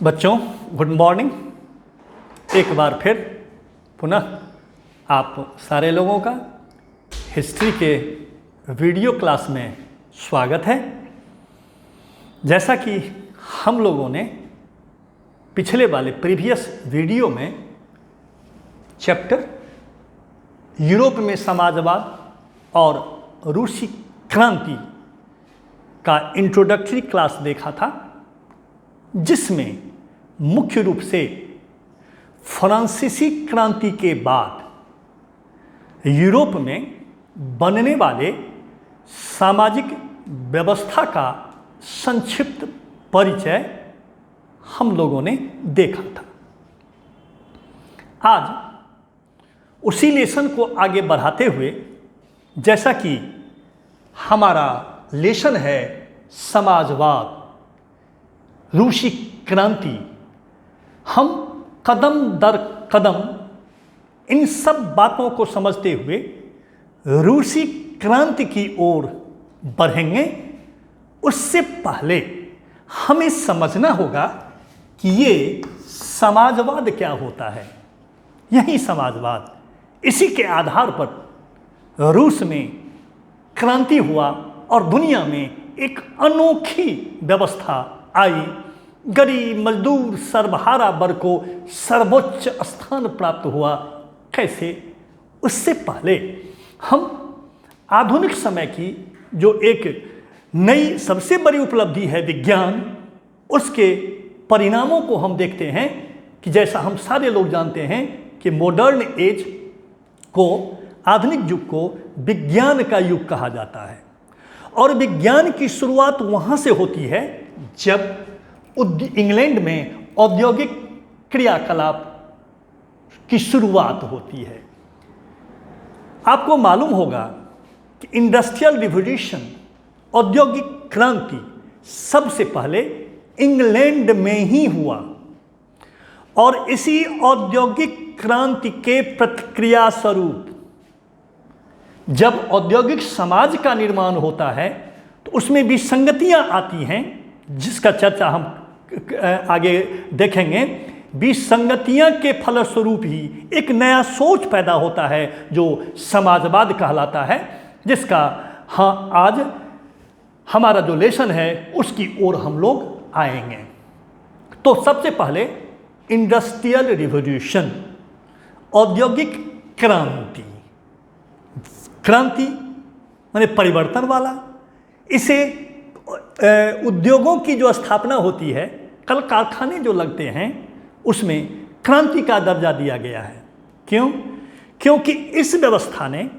बच्चों good morning. एक बार फिर पुनः आप सारे लोगों का हिस्ट्री के वीडियो क्लास में स्वागत है। जैसा कि हम लोगों ने पिछले वाले प्रीवियस वीडियो में चैप्टर यूरोप में समाजवाद और रूसी क्रांति का इंट्रोडक्टरी क्लास देखा था, जिसमें मुख्य रूप से फ्रांसीसी क्रांति के बाद यूरोप में बनने वाले सामाजिक व्यवस्था का संक्षिप्त परिचय हम लोगों ने देखा था। आज उसी लेसन को आगे बढ़ाते हुए, जैसा कि हमारा लेसन है समाजवाद, रूसी क्रांति, हम कदम दर कदम इन सब बातों को समझते हुए रूसी क्रांति की ओर बढ़ेंगे। उससे पहले हमें समझना होगा कि ये समाजवाद क्या होता है। यही समाजवाद, इसी के आधार पर रूस में क्रांति हुआ और दुनिया में एक अनोखी व्यवस्था आई। गरीब मजदूर सर्वहारा वर्ग को सर्वोच्च स्थान प्राप्त हुआ। कैसे? उससे पहले हम आधुनिक समय की जो एक नई सबसे बड़ी उपलब्धि है विज्ञान, उसके परिणामों को हम देखते हैं कि जैसा हम सारे लोग जानते हैं कि मॉडर्न एज को, आधुनिक युग को विज्ञान का युग कहा जाता है। और विज्ञान की शुरुआत वहाँ से होती है जब इंग्लैंड में औद्योगिक क्रियाकलाप की शुरुआत होती है। आपको मालूम होगा कि इंडस्ट्रियल रिवॉल्यूशन, औद्योगिक क्रांति सबसे पहले इंग्लैंड में ही हुआ। और इसी औद्योगिक क्रांति के प्रतिक्रिया स्वरूप जब औद्योगिक समाज का निर्माण होता है तो उसमें विसंगतियां आती हैं, जिसका चर्चा हम आगे देखेंगे। विसंगतियां के फलस्वरूप ही एक नया सोच पैदा होता है जो समाजवाद कहलाता है, जिसका आज हमारा जो लेसन है उसकी ओर हम लोग आएंगे। तो सबसे पहले इंडस्ट्रियल रिवॉल्यूशन, औद्योगिक क्रांति। क्रांति माने परिवर्तन वाला। इसे उद्योगों की जो स्थापना होती है, कल कारखाने जो लगते हैं, उसमें क्रांति का दर्जा दिया गया है। क्यों? क्योंकि इस व्यवस्था ने,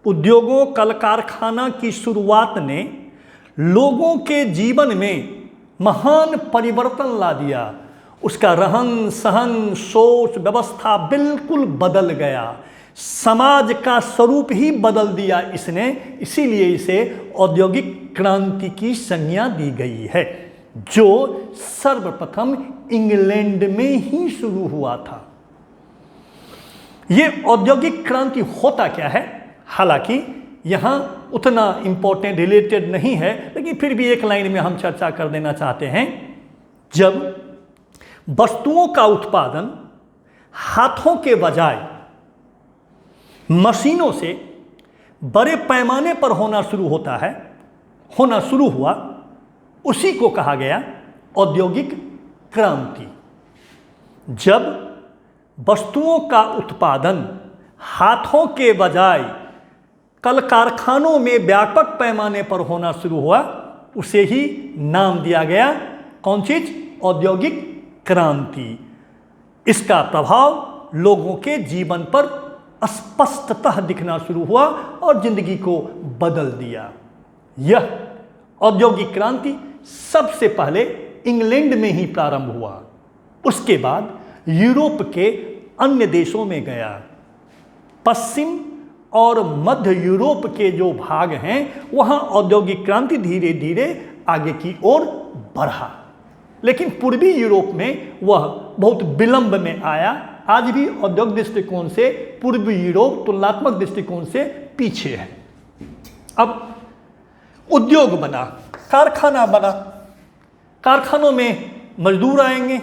उद्योगों कल कारखाना की शुरुआत ने लोगों के जीवन में महान परिवर्तन ला दिया। उसका रहन सहन, सोच व्यवस्था बिल्कुल बदल गया। समाज का स्वरूप ही बदल दिया इसने। इसीलिए इसे औद्योगिक क्रांति की संज्ञा दी गई है, जो सर्वप्रथम इंग्लैंड में ही शुरू हुआ था। ये औद्योगिक क्रांति होता क्या है? हालांकि यहाँ उतना इंपॉर्टेंट रिलेटेड नहीं है, लेकिन फिर भी एक लाइन में हम चर्चा कर देना चाहते हैं। जब वस्तुओं का उत्पादन हाथों के बजाय मशीनों से बड़े पैमाने पर होना शुरू हुआ, उसी को कहा गया औद्योगिक क्रांति। जब वस्तुओं का उत्पादन हाथों के बजाय कल कारखानों में व्यापक पैमाने पर होना शुरू हुआ, उसे ही नाम दिया गया कौन चीज? औद्योगिक क्रांति। इसका प्रभाव लोगों के जीवन पर स्पष्टतः दिखना शुरू हुआ और जिंदगी को बदल दिया। यह औद्योगिक क्रांति सबसे पहले इंग्लैंड में ही प्रारंभ हुआ, उसके बाद यूरोप के अन्य देशों में गया। पश्चिम और मध्य यूरोप के जो भाग हैं, वहाँ औद्योगिक क्रांति धीरे धीरे आगे की ओर बढ़ा। लेकिन पूर्वी यूरोप में वह बहुत विलंब में आया। आज भी औद्योगिक दृष्टिकोण से पूर्वी यूरोप तुलनात्मक दृष्टिकोण से पीछे है। अब उद्योग बना, कारखाना बना, कारखानों में मजदूर आएंगे,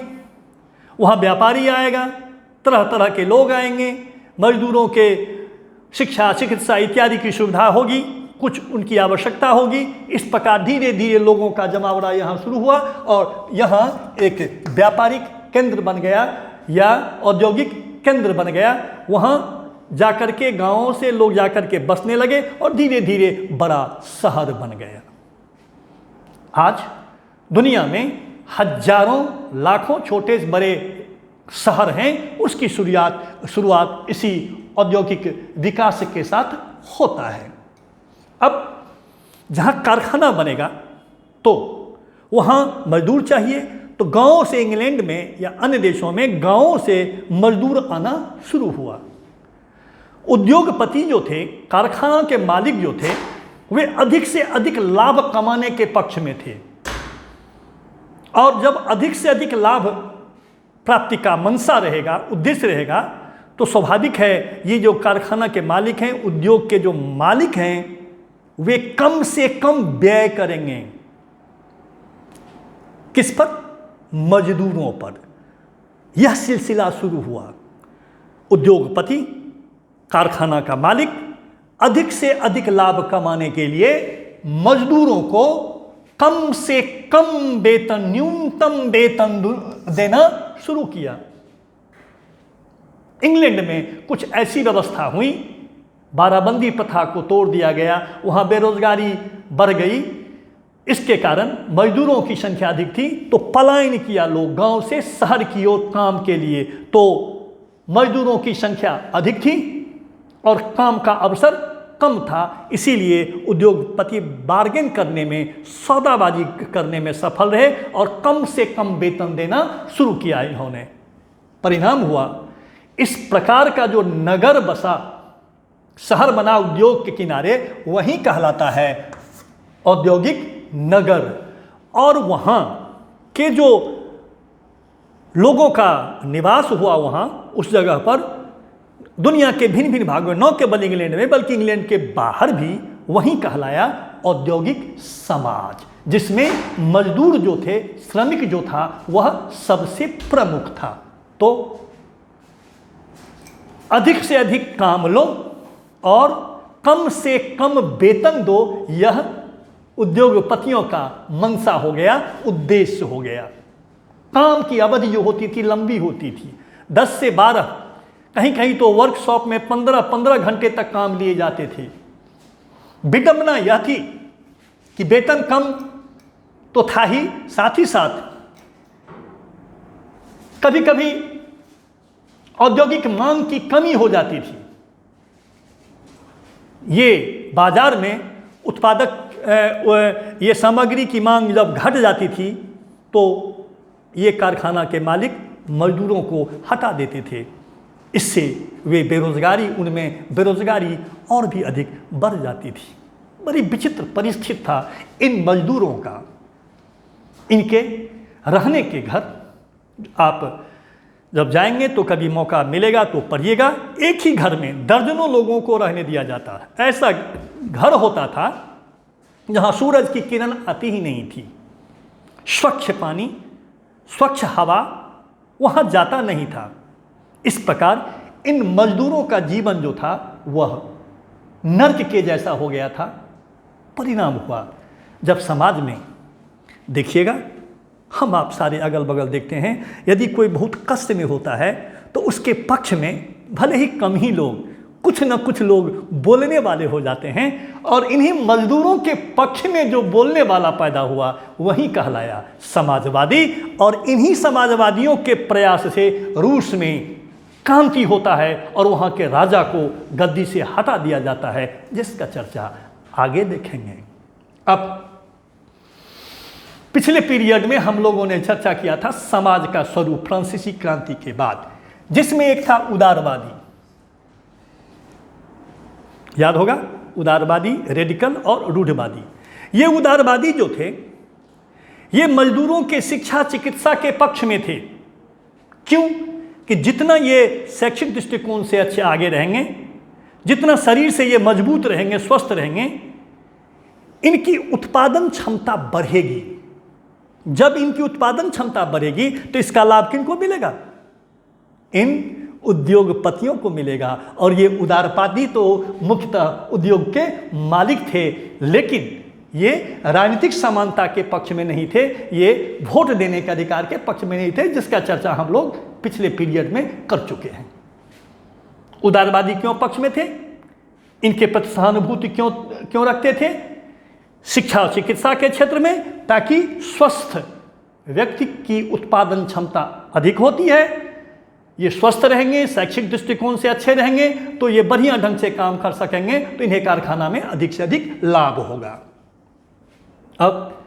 वहाँ व्यापारी आएगा, तरह तरह के लोग आएंगे, मजदूरों के शिक्षा, चिकित्सा इत्यादि की सुविधा होगी, कुछ उनकी आवश्यकता होगी। इस प्रकार धीरे धीरे लोगों का जमावड़ा यहाँ शुरू हुआ और यहाँ एक व्यापारिक केंद्र बन गया या औद्योगिक केंद्र बन गया। वहाँ जाकर के गांवों से लोग जाकर के बसने लगे और धीरे धीरे बड़ा शहर बन गया। आज दुनिया में हजारों लाखों छोटे बड़े शहर हैं, उसकी शुरुआत इसी औद्योगिक विकास के साथ होता है। अब जहाँ कारखाना बनेगा तो वहाँ मजदूर चाहिए, तो गांवों से इंग्लैंड में या अन्य देशों में गांवों से मजदूर आना शुरू हुआ। उद्योगपति जो थे, कारखाना के मालिक जो थे, वे अधिक से अधिक लाभ कमाने के पक्ष में थे और जब अधिक से अधिक लाभ प्राप्ति का मंशा रहेगा, उद्देश्य रहेगा, तो स्वाभाविक है ये जो कारखाना के मालिक हैं, उद्योग के जो मालिक हैं, वे कम से कम व्यय करेंगे। किस पर? मजदूरों पर। यह सिलसिला शुरू हुआ। उद्योगपति, कारखाना का मालिक अधिक से अधिक लाभ कमाने के लिए मजदूरों को कम से कम वेतन, न्यूनतम वेतन देना शुरू किया। इंग्लैंड में कुछ ऐसी व्यवस्था हुई, बाराबंदी प्रथा को तोड़ दिया गया, वहाँ बेरोजगारी बढ़ गई। इसके कारण मजदूरों की संख्या अधिक थी, तो पलायन किया लोग गांव से शहर की ओर काम के लिए। तो मजदूरों की संख्या अधिक थी और काम का अवसर कम था, इसीलिए उद्योगपति बार्गेन करने में, सौदाबाजी करने में सफल रहे और कम से कम वेतन देना शुरू किया इन्होंने। परिणाम हुआ, इस प्रकार का जो नगर बसा, शहर बना उद्योग के किनारे, वही कहलाता है औद्योगिक नगर। और वहाँ के जो लोगों का निवास हुआ, वहाँ उस जगह पर दुनिया के भिन्न भिन्न भागों में, न केवल इंग्लैंड में बल्कि इंग्लैंड के बाहर भी वही कहलाया औद्योगिक समाज, जिसमें मजदूर जो थे, श्रमिक जो था, वह सबसे प्रमुख था। तो अधिक से अधिक काम लो और कम से कम वेतन दो, यह उद्योगपतियों का मंशा हो गया, उद्देश्य हो गया। काम की अवधि जो होती थी लंबी होती थी, 10 से 12, कहीं कहीं तो वर्कशॉप में 15-15 घंटे तक काम लिए जाते थे। विडंबना यह थी कि वेतन कम तो था ही, साथ ही साथ कभी कभी औद्योगिक मांग की कमी हो जाती थी। ये बाजार में उत्पादक ये सामग्री की मांग जब घट जाती थी तो ये कारखाना के मालिक मजदूरों को हटा देते थे। इससे वे बेरोजगारी, उनमें बेरोजगारी और भी अधिक बढ़ जाती थी। बड़ी विचित्र परिस्थिति था इन मजदूरों का। इनके रहने के घर आप जब जाएंगे तो कभी मौका मिलेगा तो पढ़िएगा, एक ही घर में दर्जनों लोगों को रहने दिया जाता है। ऐसा घर होता था जहाँ सूरज की किरण आती ही नहीं थी, स्वच्छ पानी, स्वच्छ हवा वहाँ जाता नहीं था। इस प्रकार इन मजदूरों का जीवन जो था वह नर्क के जैसा हो गया था। परिणाम हुआ जब समाज में, देखिएगा हम आप सारे अगल बगल देखते हैं, यदि कोई बहुत कष्ट में होता है तो उसके पक्ष में भले ही कम ही लोग, कुछ न कुछ लोग बोलने वाले हो जाते हैं, और इन्हीं मजदूरों के पक्ष में जो बोलने वाला पैदा हुआ वही कहलाया समाजवादी। और इन्हीं समाजवादियों के प्रयास से रूस में क्रांति होता है और वहाँ के राजा को गद्दी से हटा दिया जाता है, जिसका चर्चा आगे देखेंगे। अब पिछले पीरियड में हम लोगों ने चर्चा किया था समाज का स्वरूप फ्रांसीसी क्रांति के बाद, जिसमें एक था उदारवादी, याद होगा, उदारवादी, रेडिकल और रूढ़वादी। ये उदारवादी जो थे ये मजदूरों के शिक्षा चिकित्सा के पक्ष में थे। क्यों? कि जितना ये शैक्षिक दृष्टिकोण से अच्छे आगे रहेंगे, जितना शरीर से ये मजबूत रहेंगे, स्वस्थ रहेंगे, इनकी उत्पादन क्षमता बढ़ेगी। जब इनकी उत्पादन क्षमता बढ़ेगी तो इसका लाभ किनको मिलेगा? इन उद्योगपतियों को मिलेगा। और ये उदारवादी तो मुख्यतः उद्योग के मालिक थे, लेकिन ये राजनीतिक समानता के पक्ष में नहीं थे, ये वोट देने के अधिकार के पक्ष में नहीं थे, जिसका चर्चा हम लोग पिछले पीरियड में कर चुके हैं। उदारवादी क्यों पक्ष में थे? इनके प्रति सहानुभूति क्यों रखते थे? शिक्षा और चिकित्सा के क्षेत्र में, ताकि स्वस्थ व्यक्ति की उत्पादन क्षमता अधिक होती है, ये स्वस्थ रहेंगे, शैक्षिक दृष्टिकोण से अच्छे रहेंगे, तो ये बढ़िया ढंग से काम कर सकेंगे, तो इन्हें कारखाना में अधिक से अधिक लाभ होगा। अब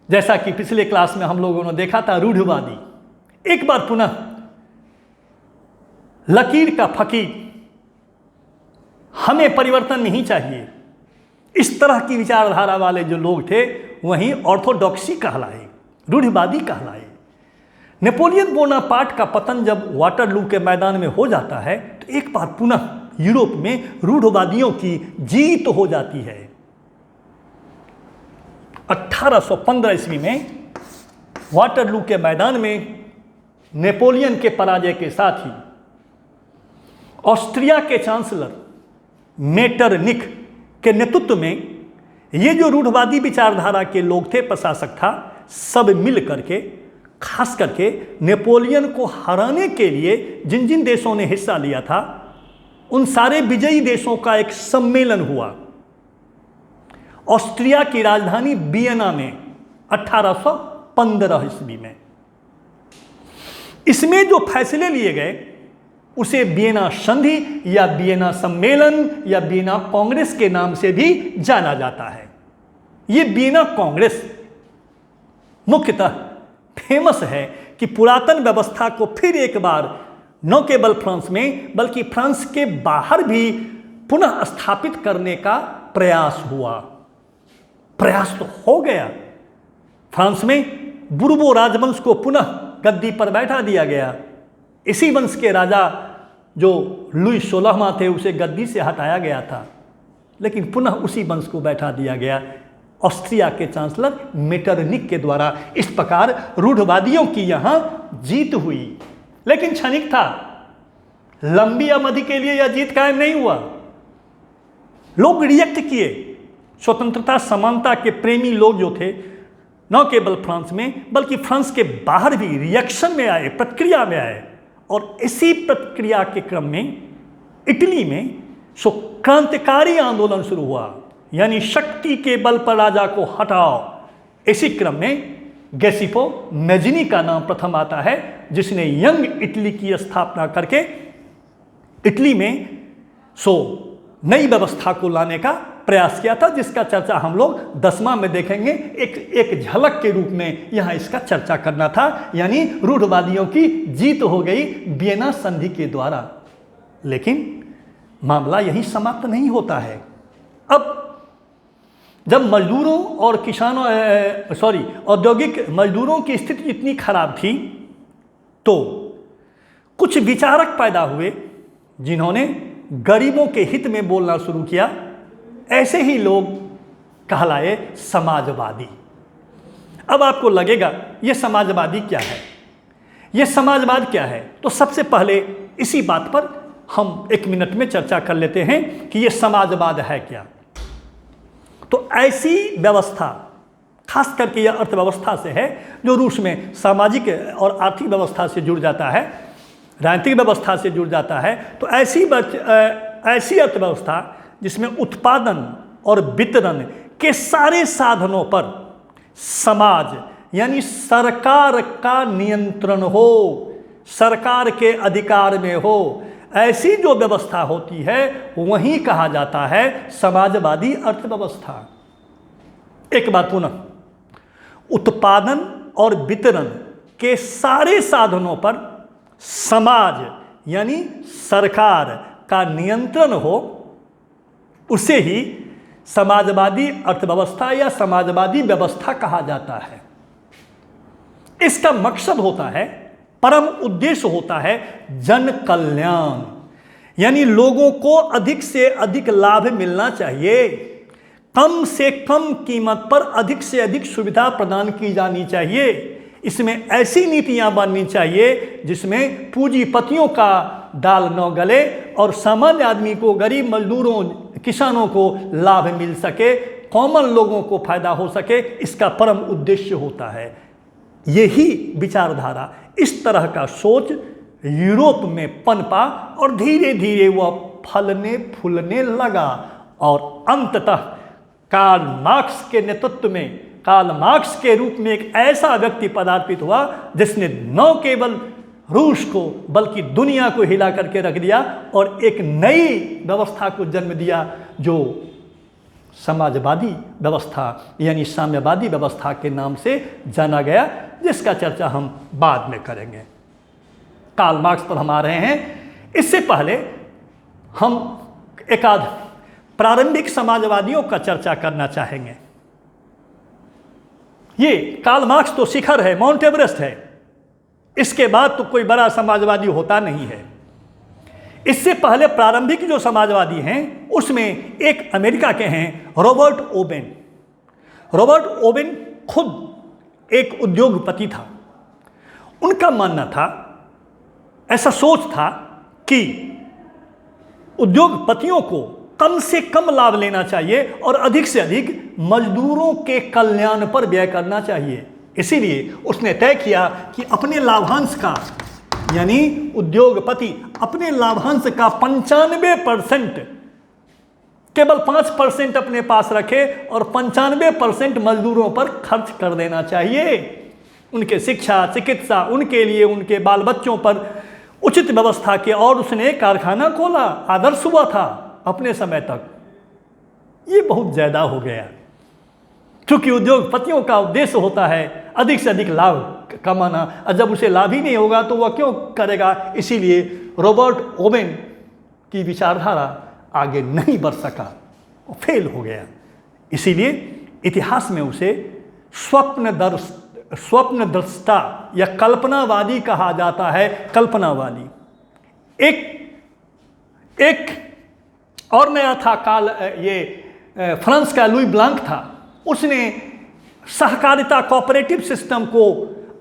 जैसा कि पिछले क्लास में हम लोगों ने देखा था, रूढ़िवादी एक बार पुनः लकीर का फकीर, हमें परिवर्तन नहीं चाहिए, इस तरह की विचारधारा वाले जो लोग थे वहीं ऑर्थोडॉक्सी कहलाए, रूढ़िवादी कहलाए। नेपोलियन बोनापार्ट का पतन जब वाटरलू के मैदान में हो जाता है तो एक बार पुनः यूरोप में रूढ़िवादियों की जीत हो जाती है। 1815 ईस्वी में वाटरलू के मैदान में नेपोलियन के पराजय के साथ ही ऑस्ट्रिया के चांसलर मेटरनिख के नेतृत्व में ये जो रूढ़िवादी विचारधारा के लोग थे, प्रशासक था, सब मिल करके खास करके नेपोलियन को हराने के लिए जिन जिन देशों ने हिस्सा लिया था उन सारे विजयी देशों का एक सम्मेलन हुआ ऑस्ट्रिया की राजधानी वियना में 1815 ईस्वी में। इसमें जो फैसले लिए गए उसे वियना संधि या वियना सम्मेलन या वियना कांग्रेस के नाम से भी जाना जाता है। ये वियना कांग्रेस मुख्यतः फेमस है कि पुरातन व्यवस्था को फिर एक बार न केवल फ्रांस में बल्कि फ्रांस के बाहर भी पुनः स्थापित करने का प्रयास हुआ। प्रयास तो हो गया, फ्रांस में बुर्बो राजवंश को पुनः गद्दी पर बैठा दिया गया। इसी वंश के राजा जो लुई 16वां थे उसे गद्दी से हटाया गया था, लेकिन पुनः उसी वंश को बैठा दिया गया ऑस्ट्रिया के चांसलर मेटरनिख के द्वारा। इस प्रकार रूढ़िवादियों की यहाँ जीत हुई, लेकिन क्षणिक था, लंबी अवधि के लिए यह जीत कायम नहीं हुआ। लोग रिएक्ट किए, स्वतंत्रता समानता के प्रेमी लोग जो थे न केवल फ्रांस में बल्कि फ्रांस के बाहर भी रिएक्शन में आए, प्रतिक्रिया में आए। और इसी प्रतिक्रिया के क्रम में इटली में क्रांतिकारी आंदोलन शुरू हुआ, यानी शक्ति के बल पर राजा को हटाओ। इसी क्रम में गैसिपो मैजिनी का नाम प्रथम आता है, जिसने यंग इटली की स्थापना करके इटली में नई व्यवस्था को लाने का प्रयास किया था, जिसका चर्चा हम लोग 10वां में देखेंगे। एक झलक के रूप में यहाँ इसका चर्चा करना था, यानी रूढ़िवादियों की जीत हो गई वियना संधि के द्वारा। लेकिन मामला यहीं समाप्त नहीं होता है। अब जब मजदूरों और किसानों औद्योगिक मजदूरों की स्थिति इतनी खराब थी तो कुछ विचारक पैदा हुए जिन्होंने गरीबों के हित में बोलना शुरू किया। ऐसे ही लोग कहलाए समाजवादी। अब आपको लगेगा ये समाजवादी क्या है, ये समाजवाद क्या है? तो सबसे पहले इसी बात पर हम 1 मिनट में चर्चा कर लेते हैं कि ये समाजवाद है क्या। तो ऐसी व्यवस्था, खास करके यह अर्थव्यवस्था से है जो रूस में सामाजिक और आर्थिक व्यवस्था से जुड़ जाता है, राजनीतिक व्यवस्था से जुड़ जाता है। तो ऐसी अर्थव्यवस्था जिसमें उत्पादन और वितरण के सारे साधनों पर समाज यानी सरकार का नियंत्रण हो, सरकार के अधिकार में हो, ऐसी जो व्यवस्था होती है वही कहा जाता है समाजवादी अर्थव्यवस्था। एक बार पुनः, उत्पादन और वितरण के सारे साधनों पर समाज यानी सरकार का नियंत्रण हो, उसे ही समाजवादी अर्थव्यवस्था या समाजवादी व्यवस्था कहा जाता है। इसका मकसद होता है, परम उद्देश्य होता है जन कल्याण, यानी लोगों को अधिक से अधिक लाभ मिलना चाहिए, कम से कम कीमत पर अधिक से अधिक सुविधा प्रदान की जानी चाहिए। इसमें ऐसी नीतियां बननी चाहिए जिसमें पूंजीपतियों का दाल न गले और सामान्य आदमी को, गरीब मजदूरों, किसानों को लाभ मिल सके, कॉमन लोगों को फायदा हो सके। इसका परम उद्देश्य होता है। यही विचारधारा, इस तरह का सोच यूरोप में पनपा और धीरे धीरे वह फलने फूलने लगा और अंततः कार्ल मार्क्स के नेतृत्व में, कार्ल मार्क्स के रूप में एक ऐसा व्यक्ति पदार्पित हुआ जिसने न केवल रूस को बल्कि दुनिया को हिला करके रख दिया और एक नई व्यवस्था को जन्म दिया जो समाजवादी व्यवस्था यानी साम्यवादी व्यवस्था के नाम से जाना गया, जिसका चर्चा हम बाद में करेंगे। कार्ल मार्क्स पर हम आ रहे हैं। इससे पहले हम एकाध प्रारंभिक समाजवादियों का चर्चा करना चाहेंगे। ये कार्ल मार्क्स तो शिखर है, माउंट एवरेस्ट है। इसके बाद तो कोई बड़ा समाजवादी होता नहीं है। इससे पहले प्रारंभिक जो समाजवादी हैं उसमें एक अमेरिका के हैं रॉबर्ट ओवेन। रॉबर्ट ओवेन खुद एक उद्योगपति था। उनका मानना था, ऐसा सोच था कि उद्योगपतियों को कम से कम लाभ लेना चाहिए और अधिक से अधिक मजदूरों के कल्याण पर व्यय करना चाहिए। इसीलिए उसने तय किया कि अपने लाभांश का, यानी उद्योगपति अपने लाभांश का 95% केवल 5% अपने पास रखे और 95% मजदूरों पर खर्च कर देना चाहिए। उनके शिक्षा, चिकित्सा, उनके लिए, उनके बाल बच्चों पर उचित व्यवस्था के। और उसने कारखाना खोला। आदर्श हुआ था अपने समय तक। ये बहुत ज़्यादा हो गया, क्योंकि उद्योगपतियों का उद्देश्य होता है अधिक से अधिक लाभ कमाना, और जब उसे लाभ ही नहीं होगा तो वह क्यों करेगा। इसीलिए रॉबर्ट ओवेन की विचारधारा आगे नहीं बढ़ सका, फेल हो गया। इसीलिए इतिहास में उसे स्वप्नदृष्टा या कल्पनावादी कहा जाता है। कल्पनावादी। एक और नया था फ्रांस का लुई ब्लांक था। उसने सहकारिता कोऑपरेटिव सिस्टम को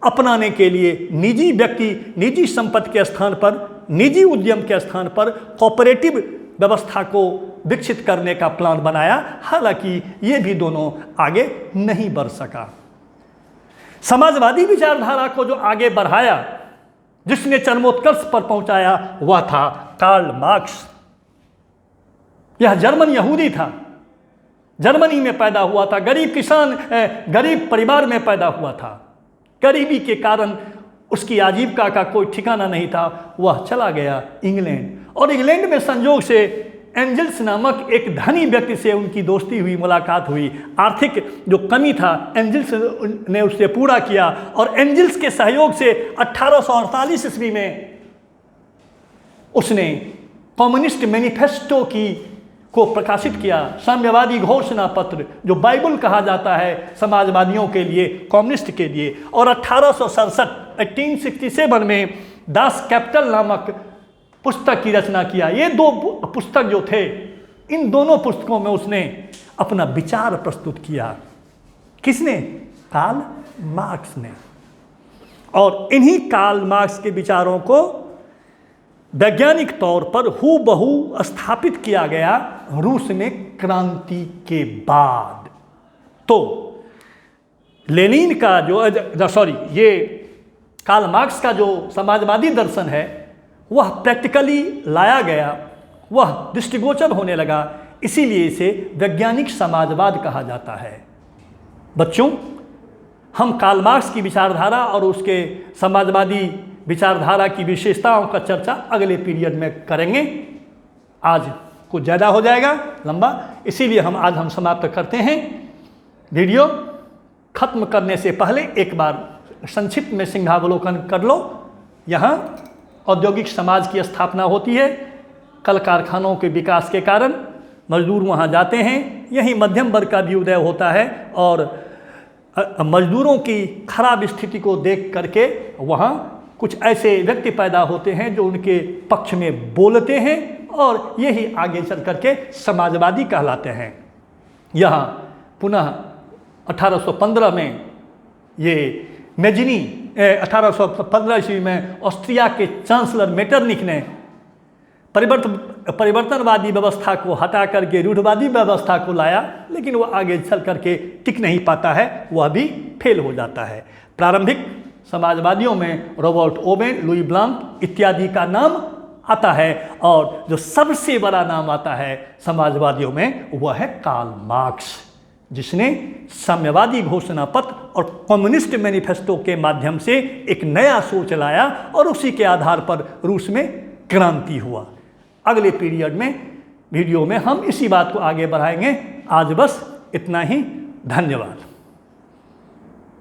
अपनाने के लिए निजी व्यक्ति, निजी संपत्ति के स्थान पर, निजी उद्यम के स्थान पर कोऑपरेटिव व्यवस्था को विकसित करने का प्लान बनाया। हालांकि ये भी दोनों आगे नहीं बढ़ सका। समाजवादी विचारधारा को जो आगे बढ़ाया, जिसने चरमोत्कर्ष पर पहुंचाया, वह था कार्ल मार्क्स। यह जर्मन यहूदी था, जर्मनी में पैदा हुआ था, गरीब किसान, गरीब परिवार में पैदा हुआ था। गरीबी के कारण उसकी आजीविका का कोई ठिकाना नहीं था। वह चला गया इंग्लैंड, और इंग्लैंड में संयोग से एंजल्स नामक एक धनी व्यक्ति से उनकी दोस्ती हुई, मुलाकात हुई। आर्थिक जो कमी था एंजल्स ने उससे पूरा किया, और एंजल्स के सहयोग से 1848 ईस्वी में उसने कम्युनिस्ट मैनिफेस्टो को प्रकाशित किया। साम्यवादी घोषणा पत्र, जो बाइबल कहा जाता है समाजवादियों के लिए, कम्युनिस्ट के लिए। और 1867 में दास कैपिटल नामक पुस्तक की रचना किया। ये दो पुस्तक जो थे, इन दोनों पुस्तकों में उसने अपना विचार प्रस्तुत किया। किसने? कार्ल मार्क्स ने। और इन्हीं कार्ल मार्क्स के विचारों को वैज्ञानिक तौर पर हूबहू स्थापित किया गया रूस में क्रांति के बाद। तो लेनिन का ये कार्ल मार्क्स का जो समाजवादी दर्शन है वह प्रैक्टिकली लाया गया, वह दृष्टिगोचर होने लगा। इसीलिए इसे वैज्ञानिक समाजवाद कहा जाता है। बच्चों, हम कार्ल मार्क्स की विचारधारा और उसके समाजवादी विचारधारा की विशेषताओं का चर्चा अगले पीरियड में करेंगे। आज कुछ ज़्यादा हो जाएगा, लंबा, इसीलिए हम समाप्त करते हैं। वीडियो खत्म करने से पहले एक बार संक्षिप्त में सिंहावलोकन कर लो। यहाँ औद्योगिक समाज की स्थापना होती है। कल कारखानों के विकास के कारण मजदूर वहाँ जाते हैं, यही मध्यम वर्ग का भी उदय होता है। और मजदूरों की खराब स्थिति को देख करके वहाँ कुछ ऐसे व्यक्ति पैदा होते हैं जो उनके पक्ष में बोलते हैं, और यही आगे चल करके समाजवादी कहलाते हैं। यहाँ पुनः 1815 में ये मेजिनी 1815 ईस्वी में ऑस्ट्रिया के चांसलर मेटरनिख ने परिवर्तनवादी व्यवस्था को हटा करके रूढ़वादी व्यवस्था को लाया, लेकिन वो आगे चल करके टिक नहीं पाता है, वह भी फेल हो जाता है। प्रारंभिक समाजवादियों में रॉबर्ट ओवेन, लुई ब्लांक इत्यादि का नाम आता है, और जो सबसे बड़ा नाम आता है समाजवादियों में वह है कार्ल मार्क्स, जिसने साम्यवादी घोषणा पत्र और कम्युनिस्ट मैनिफेस्टो के माध्यम से एक नया सोच लाया, और उसी के आधार पर रूस में क्रांति हुआ। अगले पीरियड में वीडियो में हम इसी बात को आगे बढ़ाएंगे। आज बस इतना ही। धन्यवाद।